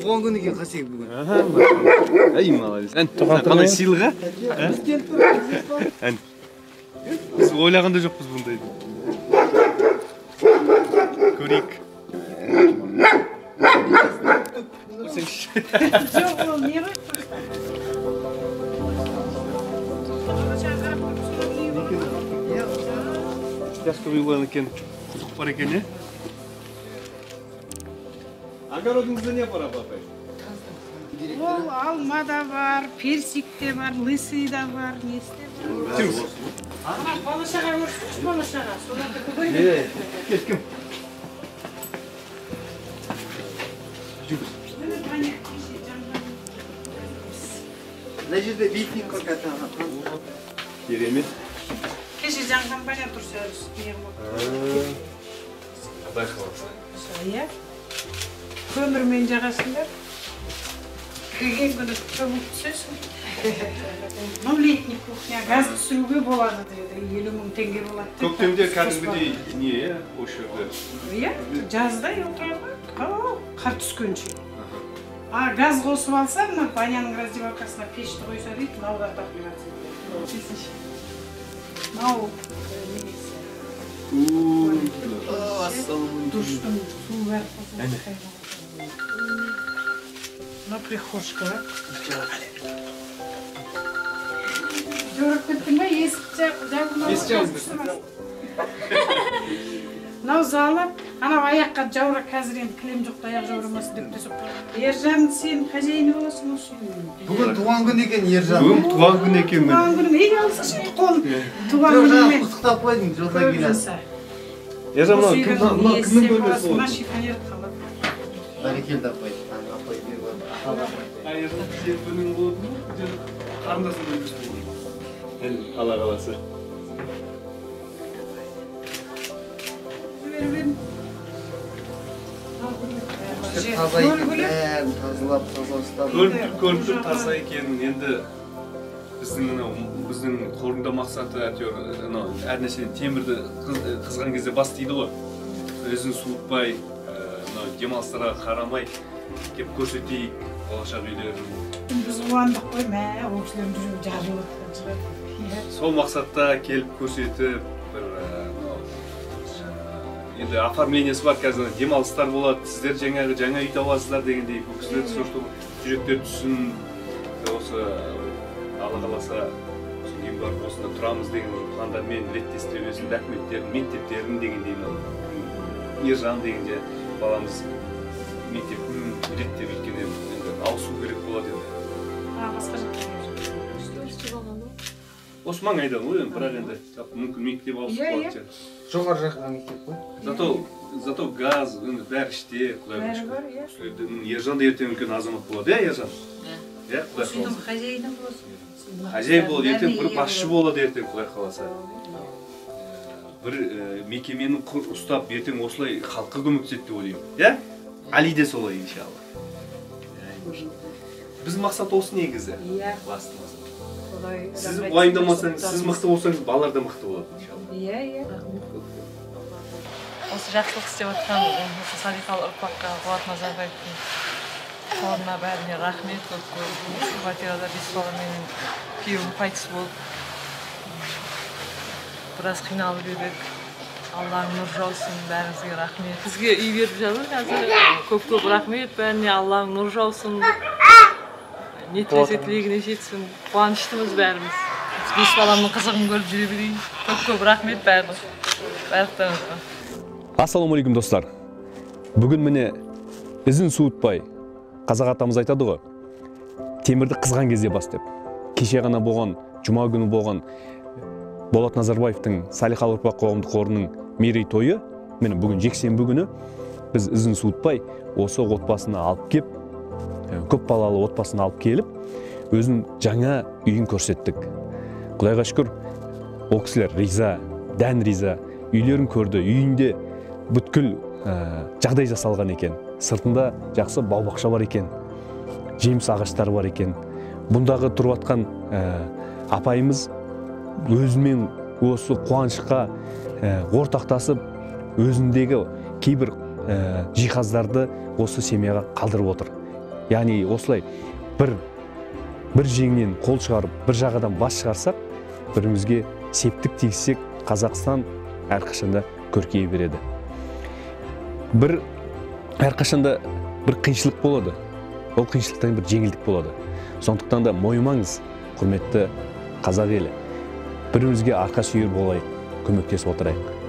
туған күн екен қасек бүгін. Ай, молодец. Қандай сыйлық, а? Біз ойлағанда жоқпыз бұндайды. Көрейік. Жоқ, ол не ғой? Яшқа бұйылған екен, құдық бар екен, е? Огородыңызда не бар, апай? Ол алма да бар, персик те бар, лысый да бар, несі де бар. Балашаға көрсінші, балашаға. Соларды көбейді. Кешкім. Мына жерде бейтін қорқатаға. Керемет. Кеше жаңған бәле тұрса үстіне болды. Құдай қаласа. Иә. Көмірмен жағасыңдар. Кірген күні көмір түсесің. Ну, летний кухня, газ түсіруге болады деді. 50 000 теңге болады. Көктемде кәдімгідей не, осы жерде? Иә, жазда отырады. Қар түскенше. Газ қосып алса, мына баняның раздевалкасына пешті қойса дейді, мынаудар тақпирация. Мынау немесе. Душтың су бәрі қосылып. Мына прихожка. Жорып кеттің ба? Есік жабылмады. Мынау залы, анау аяққа жаура қазір енді кілем жоқ, аяқ жаурамасы деп те соққан. Ержан, сен хозяйны боласың осы үйдің. Бүгін туған күн екен Ержан. Бүгін туған күн екен мен. Туған күнім, ей алсашы қол. Туған Жоқ, күнімен. құттықтап қойдың, жолда келеді. Ержан, мына кімнің бөлмесі Мына болды? шифонер қалады. Бәрекелді апай. Апай беріп отыр. Ержан, сен бөлің болды ма? Қарындасың бөлмесі болды. Алла қаласы. Тазалап, таза ұстап. Көріп тұр таза екенін, енді біздің қорында мақсаты әр нәрседен темірді қызған кезде бас дейді ғой. Өзін суытпай, демалыстарға қарамай, кеп көрсетейік, болашақ үйлерін. Біз қуандық қой, ол кісілердің жүрегі жарылып жатыр. Сол мақсатта келіп көрсетіп, енді оформлениесі бар, қазір демалыстар болады, сіздер жаңа үй табасыздар дегендей, бұл кісілер жүректер түсін, осы Алла қаласа кейін барып осында тұрамыз деген пландармен реттестіріп өзінің документтерін, мектептерін дегендей, Ержан дегенде баламыз мектептің реттеп өйткені ауысу керек болады енді. Басқа жаққа осы маңайда ғой, бірақ енді мүмкін мектеп ауысып болады. Жоғары жаққа мектеп қой. Зато газ, бәрі іште, құдай қошқыр. Ержан да ертең үлкен азамат болады, Ержан? Иә, құдай қаласа. хозяйны болсын. Хозяин болады, ертең бір басшы болады ертең, құдай қаласа. Бір мекеменің ұстап, ертең осылай халыққа көмектеседі деп ойлаймын. Иә? Али де солай, иншалла. Біз мақсат осы негізі. Иә. Сіз уайымдамасаңыз, сіз мықты болсаңыз, балалар да мықты болады, иншалла. Иә. Осы жақсылық істеп жатқан осы салиқалы ұрпаққа Болат Назарбаевтың қорына бәріне рахмет. Квартирада 5 бала менің күйеуім қайтыс болып біраз қиналып едік. Аллаң нұр жаусын, бәріңізге рахмет. Бізге үй беріп жатыр қазір. Көп рахмет бәріне, Аллаң нұр жаусын. Не тілесе тілегіне жетсін. Қуаныштымыз бәріміз. 5 баламның қызығын көріп жүре берейін. Көп рахмет барлықтарыңызға. Ассалаумалейкум достар. Бүгін міне ізін суытпай, қазақ атамыз айтады ғой, темірді қызған кезде бастап. Кеше ғана болған, жұма күні болған Болат Назарбаевтың Салиқалы ұрпақ қоғамдық қорының мерейтойы, міне бүгін жексенбі күні біз ізін суытпай осы отбасына алып кеп, көп балалы отбасына алып келіп, өзінің жаңа үйін көрсеттік. Құдайға шүкір, ол кісілер риза, дән риза, үйлерін көрді, үйінде бүткіл жағдай жасалған екен. Сыртында жақсы бау-бақша бар екен, жеміс ағаштары бар екен. Бұндағы тұрып атқан апайымыз өзімен осы қуанышқа ортақтасып, өзіндегі кейбір жиһаздарды осы семьяға қалдырып отыр. яғни осылай бір жеңнен қол шығарып, бір жағадан бас шығарсақ, бірімізге септік тигізсек, Қазақстан әрқашанда көркейе береді. Әрқашанда бір қиыншылық болады. Ол қиыншылықтан бір жеңілдік болады. Сондықтан да мойымаңыз, құрметті қазақ елі. Бірімізге арқа сүйер болайық, көмектесіп отырайық.